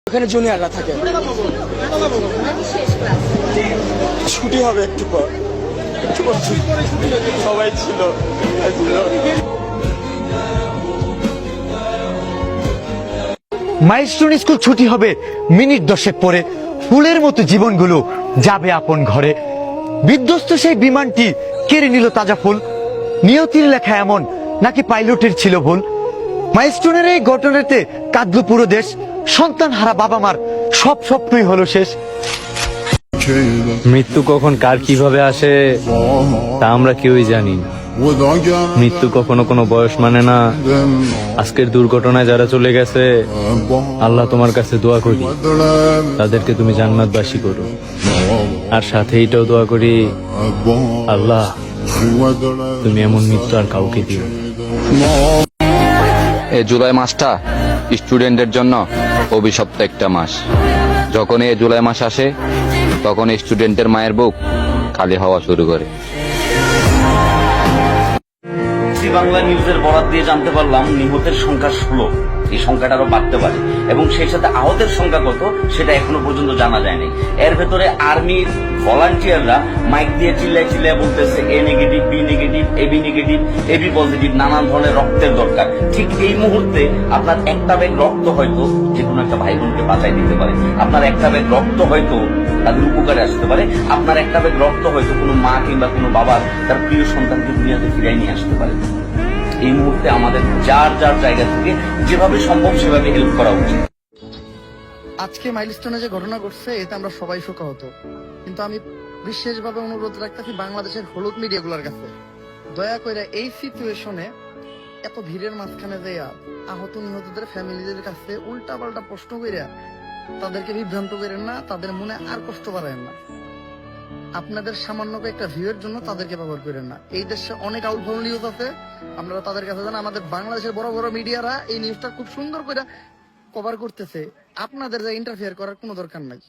ওখানে জুনিয়ররা থাকে। ছুটি হবে একটু পর, সবাই ছিল। মাইলস্টোন স্কুল ছুটি হবে মিনিট 10 পরে। ফুলের মতো জীবনগুলো যাবে আপন ঘরে। বিধ্বস্ত সেই বিমানটি কেড়ে নিল তাজা ফুল। নিয়তির লেখা এমন নাকি পাইলটের ছিল ভুল? মাইলস্টোনের এই ঘটনাতে কাঁদল পুরো দেশ। সন্তান হারা বাবা মার সব স্বপ্নই হলো শেষ। মৃত্যু কখন কার কিভাবে আসে তা আমরা কেউই জানি না। মৃত্যু কখনো কোনো বয়স মানে না। আজকের দুর্ঘটনায় যারা চলে গেছে, আল্লাহ তোমার কাছে দোয়া করি তাদেরকে তুমি জান্নাতবাসী করো। আর সাথে এটাও দোয়া করি, আল্লাহ তুমি এমন মৃত্যু আর কাউকে দিও। এই জুলাই মাসটা স্টুডেন্টদের জন্য অভিশপ্ত একটা মাস। যখন এই জুলাই মাস আসে তখন স্টুডেন্টের মায়ের বুক খালি হওয়া শুরু করে। বাংলা নিউজের বরাত দিয়ে জানতে পারলাম নিহতের সংখ্যা 16। এই সংখ্যাটা আরো বাড়তে পারে এবং সেই সাথে আহতের সংখ্যা কত সেটা এখনো পর্যন্ত জানা যায়নি। এর ভেতরে আর্মির ভলান্টিয়াররা মাইক দিয়ে চিল্লায় বলতেছে A negative, B negative, AB negative, AB positive, নানান ধরনের রক্তের দরকার। ঠিক এই মুহূর্তে আপনার একটা ব্যাগ রক্ত হয়তো যে কোনো একটা ভাই বোনকে বাঁচাই দিতে পারে। আপনার একটা ব্যাগ রক্ত হয়তো তাদের উপকারে আসতে পারে। আপনার একটা ব্যাগ রক্ত হয়তো কোনো মা কিংবা কোনো বাবার তার প্রিয় সন্তানকে দুনিয়াতে ফিরাই নিয়ে আসতে পারে। এই মুহূর্তে আমাদের যার যার জায়গা থেকে যেভাবে সম্ভব সেভাবে হেল্প করা উচিত। আজকে মাইলস্টোনে যে ঘটনা ঘটছে এতে আমরা সবাই শোকাহত, কিন্তু আমি বিশেষভাবে অনুরোধ রাখতেছি বাংলাদেশের হলুদ মিডিয়াগুলোর কাছে, দয়া করে এই সিচুয়েশনে এত ভিড়ের মাঝখানে যে আহত নিহতদের ফ্যামিলিদের কাছে উল্টা পাল্টা প্রশ্ন কইরা তাদেরকে বিভ্রান্ত করেন না, তাদের মনে আর কষ্ট বাড়ায়েন না। আপনাদের সামান্য একটা ভিউয়ের জন্য তাদেরকে ব্যবহার করেন না। এই দেশে অনেক আউটফল নিউজ আছে, আপনারা তাদের কাছে জানেন। আমাদের বাংলাদেশের বড় বড় মিডিয়ারা এই নিউজটা খুব সুন্দর করে কভার করতেছে। আপনাদের যা ইন্টারফেয়ার করার কোনো দরকার নাই।